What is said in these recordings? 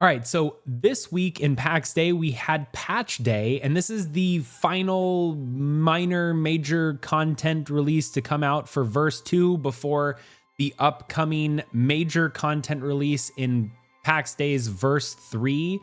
All right, so this week in Pax Day, we had Patch Day, and this is the final minor major content release to come out for Verse 2 before the upcoming major content release in Pax Day's Verse 3.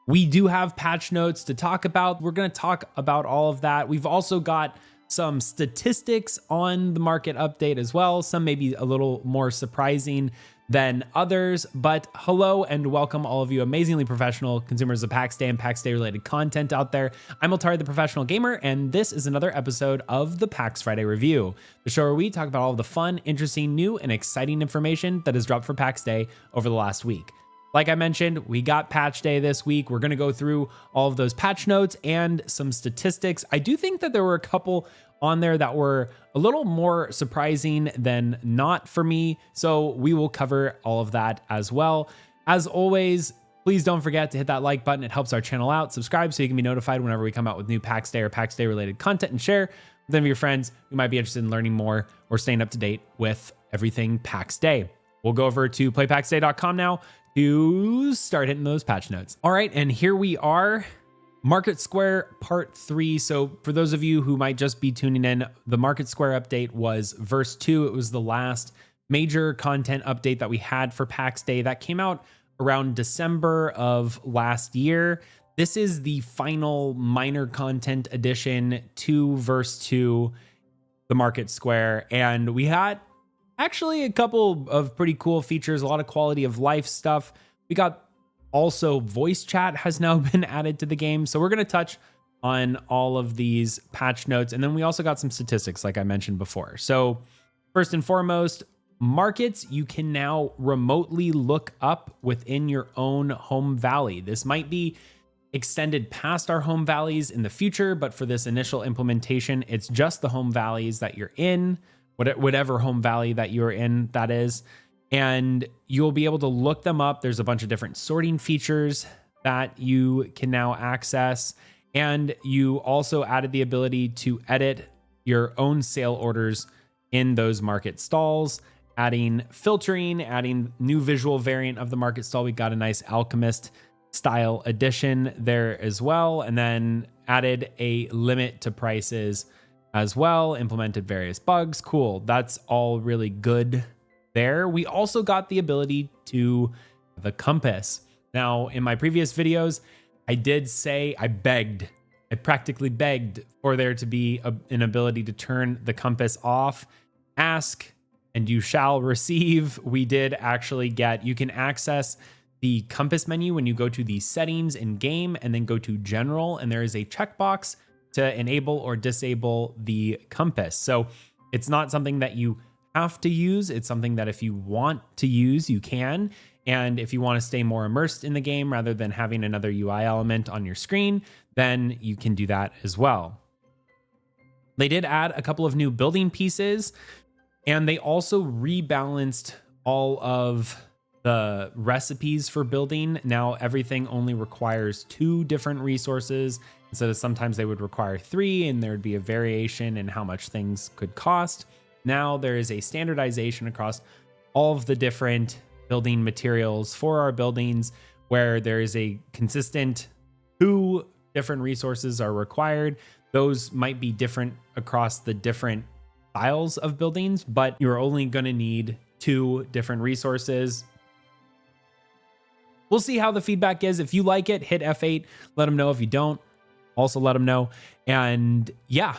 We do have patch notes to talk about. We're going to talk about all of that. We've also got some statistics on the market update as well. Some may be a little more surprising than others, but hello and welcome all of you amazingly professional consumers of Pax Day and Pax Day related content out there. I'm Altari, the professional gamer, and this is another episode of the Pax Friday Review, the show where we talk about all of the fun, interesting, new, and exciting information that has dropped for Pax Day over the last week. Like I mentioned, we got Patch Day this week. We're going to go through all of those patch notes and some statistics. I do think that there were a couple on there that were a little more surprising than not for me. So we will cover all of that as well. As always, please don't forget to hit that like button. It helps our channel out. Subscribe so you can be notified whenever we come out with new Pax Day or Pax Day related content, and share with any of your friends who might be interested in learning more or staying up to date with everything Pax Day. We'll go over to playpaxday.com now to start hitting those patch notes. All right, and here we are. Market Square Part 3. So for those of you who might just be tuning in, the Market Square update was Verse 2. It was the last major content update that we had for Pax Day. That came out around December of last year. This is the final minor content addition to Verse 2, the Market Square. And we had actually a couple of pretty cool features, a lot of quality of life stuff. We got also voice chat has now been added to the game. So we're going to touch on all of these patch notes. And then we also got some statistics, like I mentioned before. So first and foremost, markets you can now remotely look up within your own home valley. This might be extended past our home valleys in the future, but for this initial implementation, it's just the home valleys that you're in, whatever home valley that you're in, that is. And you'll be able to look them up. There's a bunch of different sorting features that you can now access. And you also added the ability to edit your own sale orders in those market stalls, adding filtering, adding new visual variant of the market stall. We got a nice Alchemist style edition there as well. And then added a limit to prices as well, implemented various bugs. Cool. That's all really good there. We also got the ability to the compass. Now, in my previous videos, I did say I practically begged for there to be an ability to turn the compass off. Ask and you shall receive. We did actually get, you can access the compass menu when you go to the settings in game and then go to general, and there is a checkbox to enable or disable the compass. So it's not something that you have to use. It's something that if you want to use, you can. And if you want to stay more immersed in the game rather than having another UI element on your screen, then you can do that as well. They did add a couple of new building pieces, and they also rebalanced all of the recipes for building. Now everything only requires 2 different resources instead of sometimes they would require 3, and there'd be a variation in how much things could cost. Now there is a standardization across all of the different building materials for our buildings, where there is a consistent 2 different resources are required. Those might be different across the different styles of buildings, but you're only going to need 2 different resources. We'll see how the feedback is. If you like it, hit F8. Let them know. If you don't, also let them know. And yeah,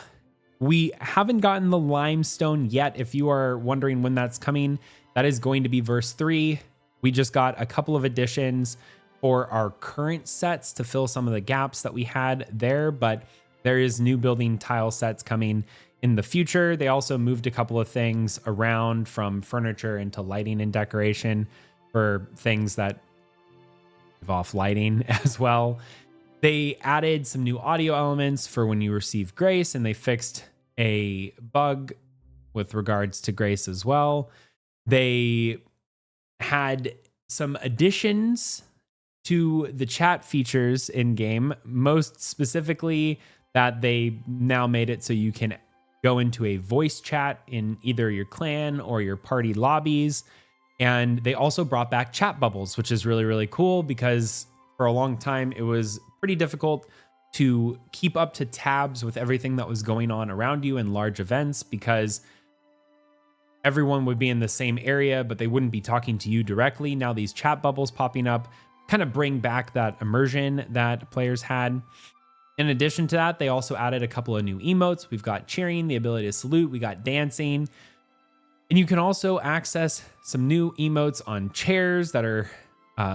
we haven't gotten the limestone yet. If you are wondering when that's coming, that is going to be Verse 3. We just got a couple of additions for our current sets to fill some of the gaps that we had there, but there is new building tile sets coming in the future. They also moved a couple of things around from furniture into lighting and decoration for things that give off lighting as well. They added some new audio elements for when you receive grace, and they fixed a bug with regards to grace as well. They had some additions to the chat features in game, most specifically that they now made it so you can go into a voice chat in either your clan or your party lobbies. And they also brought back chat bubbles, which is really, really cool because for a long time it was pretty difficult to keep up to tabs with everything that was going on around you in large events because everyone would be in the same area, but they wouldn't be talking to you directly. Now these chat bubbles popping up kind of bring back that immersion that players had. In addition to that, they also added a couple of new emotes. We've got cheering, the ability to salute, we got dancing. And you can also access some new emotes on chairs that are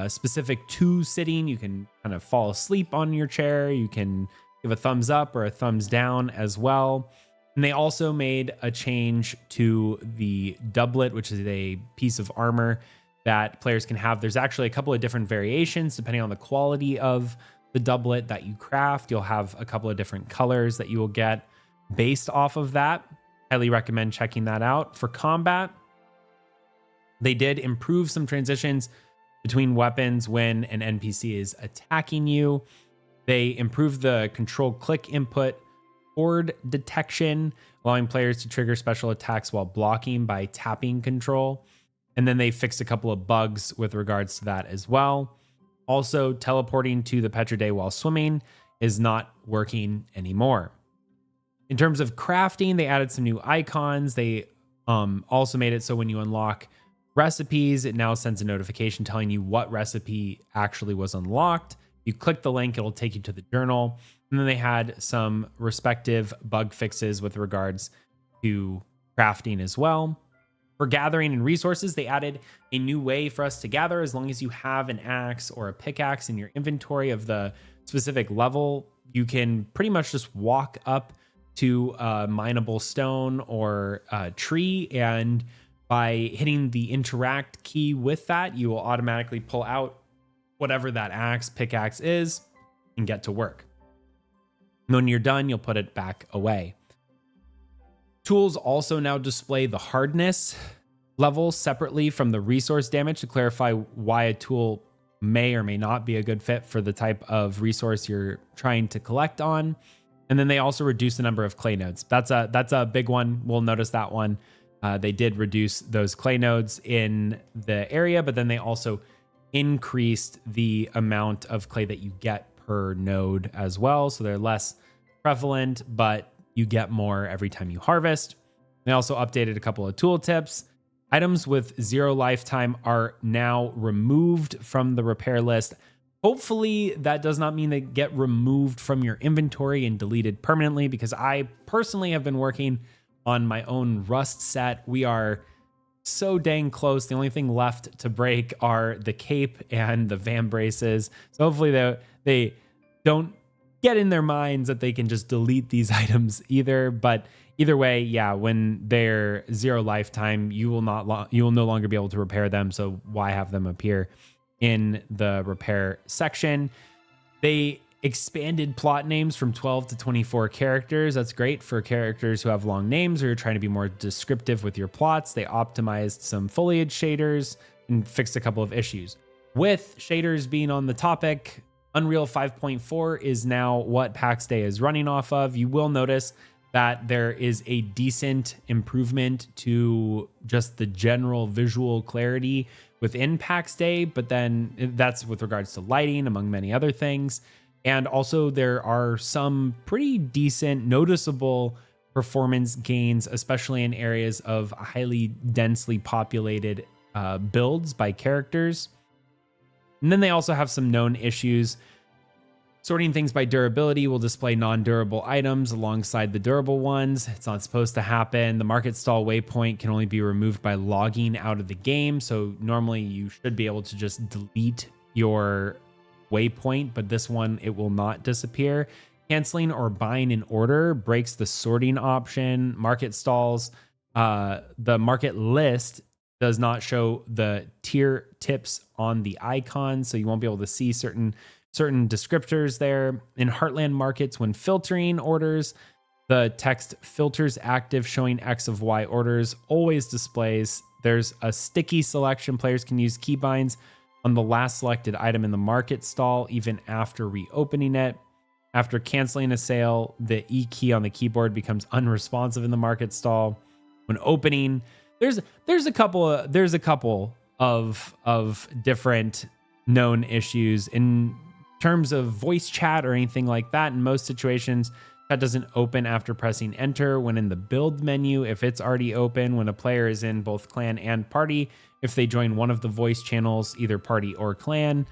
specific to sitting. You can kind of fall asleep on your chair. You can give a thumbs up or a thumbs down as well. And they also made a change to the doublet, which is a piece of armor that players can have. There's actually a couple of different variations depending on the quality of the doublet that you craft. You'll have a couple of different colors that you will get based off of that. Highly recommend checking that out. For combat, they did improve some transitions between weapons when an NPC is attacking you. They improved the control click input horde detection, allowing players to trigger special attacks while blocking by tapping control. And then they fixed a couple of bugs with regards to that as well. Also, teleporting to the Pax FriDEI while swimming is not working anymore. In terms of crafting, they added some new icons. They also made it so when you unlock recipes, it now sends a notification telling you what recipe actually was unlocked. You click the link, it'll take you to the journal. And then they had some respective bug fixes with regards to crafting as well. For gathering and resources, they added a new way for us to gather as long as you have an axe or a pickaxe in your inventory of the specific level. You can pretty much just walk up to a mineable stone or a tree, and by hitting the interact key with that, you will automatically pull out whatever that axe, pickaxe is and get to work. When you're done, you'll put it back away. Tools also now display the hardness level separately from the resource damage to clarify why a tool may or may not be a good fit for the type of resource you're trying to collect on. And then they also reduce the number of clay nodes. That's a big one. We'll notice that one. They did reduce those clay nodes in the area, but then they also increased the amount of clay that you get per node as well. So they're less prevalent, but you get more every time you harvest. They also updated a couple of tooltips. Items with 0 lifetime are now removed from the repair list. Hopefully that does not mean they get removed from your inventory and deleted permanently, because I personally have been working on my own rust set. We are so dang close. The only thing left to break are the cape and the van braces. So hopefully they don't get in their minds that they can just delete these items either. But either way, yeah, when they're 0 lifetime, you will no longer be able to repair them. So why have them appear in the repair section? They expanded plot names from 12 to 24 characters. That's great for characters who have long names or you're trying to be more descriptive with your plots. They optimized some foliage shaders and fixed a couple of issues. With shaders being on the topic, Unreal 5.4 is now what Pax Dei is running off of. You will notice that there is a decent improvement to just the general visual clarity within Pax Dei, but then that's with regards to lighting, among many other things. And also there are some pretty decent, noticeable performance gains, especially in areas of highly densely populated builds by characters. And then they also have some known issues. Sorting things by durability will display non-durable items alongside the durable ones. It's not supposed to happen. The market stall waypoint can only be removed by logging out of the game. So normally you should be able to just delete your waypoint, but this one, it will not disappear. Canceling or buying in order breaks the sorting option. Market stalls, the market list does not show the tier tips on the icon, so you won't be able to see certain descriptors there. In Heartland markets, when filtering orders, the text filters active showing X of Y orders always displays. There's a sticky selection. Players can use keybinds on the last selected item in the market stall, even after reopening it. After canceling a sale, the E key on the keyboard becomes unresponsive in the market stall. When opening, there's a couple of different known issues. In terms of voice chat or anything like that, in most situations, that doesn't open after pressing enter. When in the build menu, if it's already open, when a player is in both clan and party, if they join one of the voice channels, either party or clan,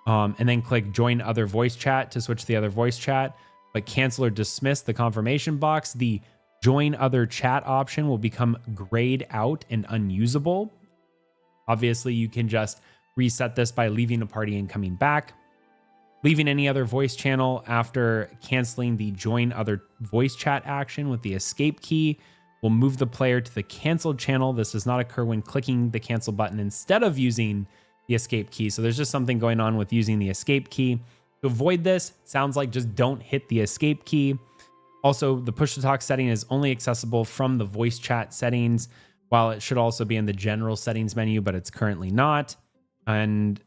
and then click join other voice chat to switch to the other voice chat, but cancel or dismiss the confirmation box, the join other chat option will become grayed out and unusable. Obviously, you can just reset this by leaving a party and coming back. Leaving any other voice channel after canceling the join other voice chat action with the escape key will move the player to the canceled channel. This does not occur when clicking the cancel button instead of using the escape key. So there's just something going on with using the escape key. To avoid this, sounds like just don't hit the escape key. Also, the push to talk setting is only accessible from the voice chat settings, while it should also be in the general settings menu, but it's currently not. And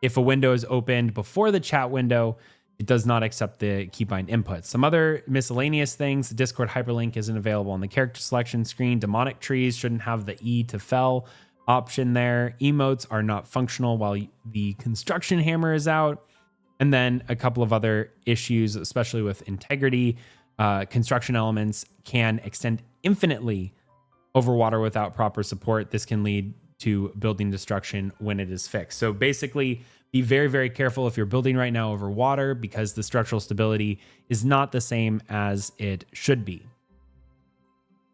if a window is opened before the chat window, it does not accept the keybind inputs. Some other miscellaneous things: the Discord hyperlink isn't available on the character selection screen. Demonic trees shouldn't have the E to fell option there. Emotes are not functional while the construction hammer is out. And then a couple of other issues, especially with integrity. Construction elements can extend infinitely over water without proper support. This can lead to building destruction when it is fixed. So basically, be very, very careful if you're building right now over water, because the structural stability is not the same as it should be.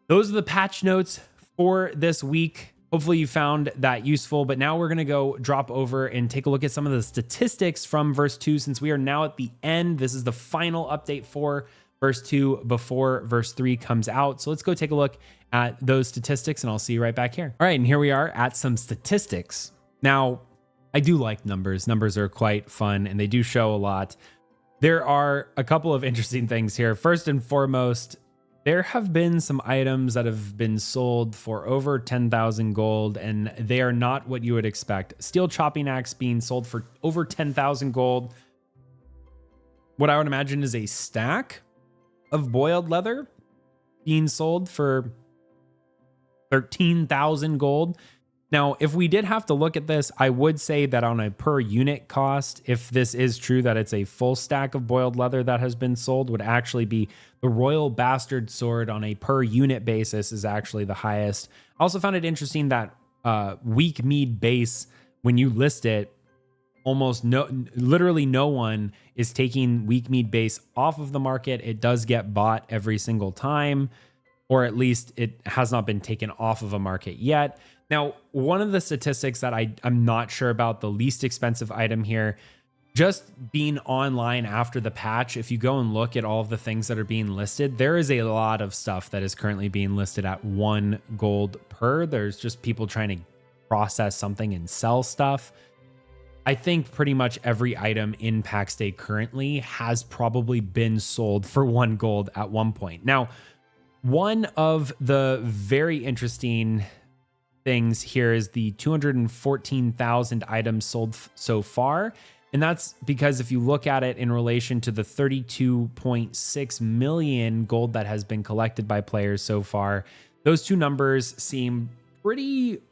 Those are the patch notes for this week. Hopefully you found that useful, but now we're going to go drop over and take a look at some of the statistics from verse 2, since we are now at the end. This is the final update for verse 2 before verse 3 comes out. So let's go take a look at those statistics, and I'll see you right back here. All right, and here we are at some statistics. Now, I do like numbers. Numbers are quite fun, and they do show a lot. There are a couple of interesting things here. First and foremost, there have been some items that have been sold for over 10,000 gold, and they are not what you would expect. Steel chopping axe being sold for over 10,000 gold. What I would imagine is a stack of boiled leather being sold for 13,000 gold. Now, if we did have to look at this, I would say that on a per unit cost, if this is true that it's a full stack of boiled leather that has been sold, would actually be the Royal Bastard Sword on a per unit basis is actually the highest. I also found it interesting that weak mead base, when you list it, literally no one is taking weak mead base off of the market. It does get bought every single time, or at least it has not been taken off of a market yet. Now, one of the statistics that I'm not sure about, the least expensive item here, just being online after the patch, if you go and look at all of the things that are being listed, there is a lot of stuff that is currently being listed at 1 gold per. There's just people trying to process something and sell stuff. I think pretty much every item in Pax Dei currently has probably been sold for 1 gold at one point. Now, one of the very interesting things here is the 214,000 items sold so far. And that's because if you look at it in relation to the 32.6 million gold that has been collected by players so far, those two numbers seem pretty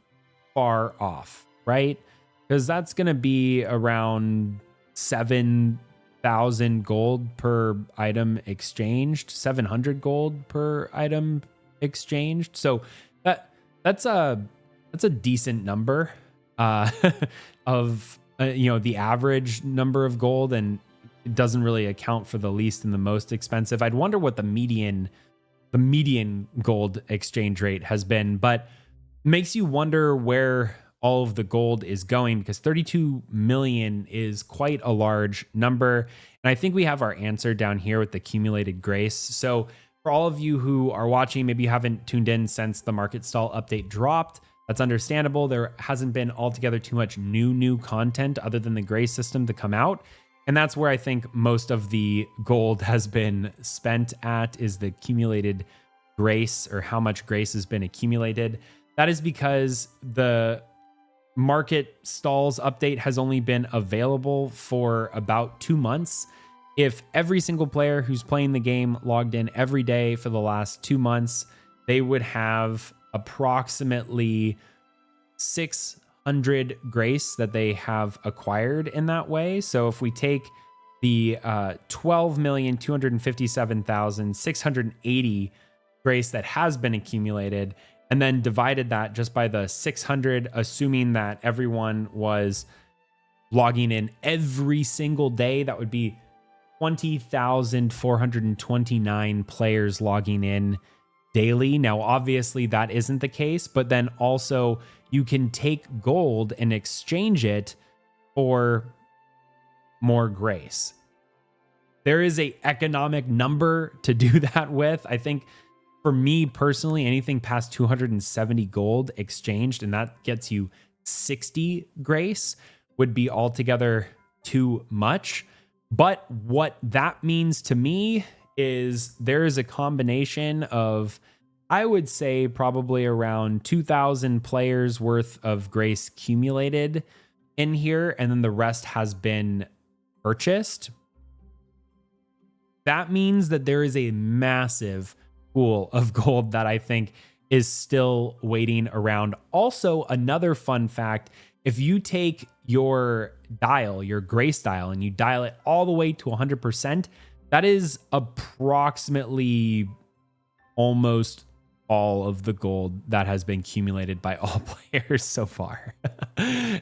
far off, right? Because that's going to be around 7,000 gold per item exchanged, 700 gold per item exchanged. So that's a decent number of the average number of gold, and it doesn't really account for the least and the most expensive. I'd wonder what the median gold exchange rate has been, but makes you wonder where all of the gold is going, because 32 million is quite a large number. And I think we have our answer down here with the accumulated grace. So for all of you who are watching, maybe you haven't tuned in since the market stall update dropped. That's understandable. There hasn't been altogether too much new content other than the grace system to come out. And that's where I think most of the gold has been spent at, is the accumulated grace, or how much grace has been accumulated. That is because the market stalls update has only been available for about 2 months. If every single player who's playing the game logged in every day for the last 2 months, they would have approximately 100 grace that they have acquired in that way. So if we take the 12,257,680 grace that has been accumulated and then divided that just by the 600, assuming that everyone was logging in every single day, that would be 20,429 players logging in daily. Now, obviously that isn't the case, but then also you can take gold and exchange it for more grace. There is a economic number to do that with. I think for me personally, anything past 270 gold exchanged, and that gets you 60 grace, would be altogether too much. But what that means to me is there is a combination of, I would say, probably around 2,000 players worth of grace accumulated in here, and then the rest has been purchased. That means that there is a massive pool of gold that I think is still waiting around. Also, another fun fact, if you take your dial, your grace dial, and you dial it all the way to 100%, that is approximately almost all of the gold that has been accumulated by all players so far.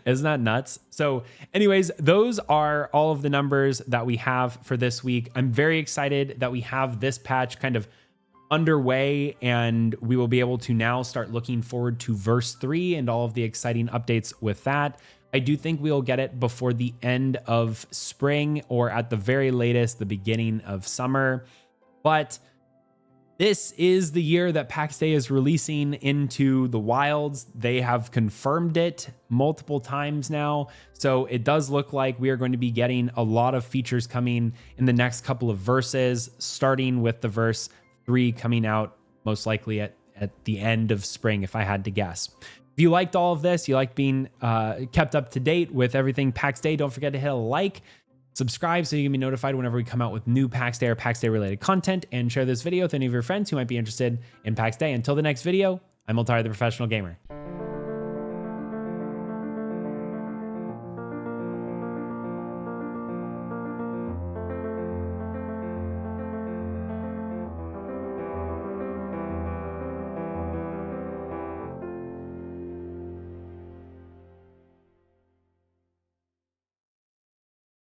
Isn't that nuts? So anyways, those are all of the numbers that we have for this week. I'm very excited that we have this patch kind of underway, and we will be able to now start looking forward to verse 3 and all of the exciting updates with that. I do think we'll get it before the end of spring, or at the very latest, the beginning of summer. But this is the year that Pax Dei is releasing into the wilds. They have confirmed it multiple times now. So it does look like we are going to be getting a lot of features coming in the next couple of verses, starting with the verse 3 coming out most likely at the end of spring, if I had to guess. If you liked all of this, you like being kept up to date with everything Pax Dei, don't forget to hit a like, subscribe so you can be notified whenever we come out with new Pax Dei or Pax Dei related content, and share this video with any of your friends who might be interested in Pax Dei. Until the next video, I'm Altar, the Professional Gamer.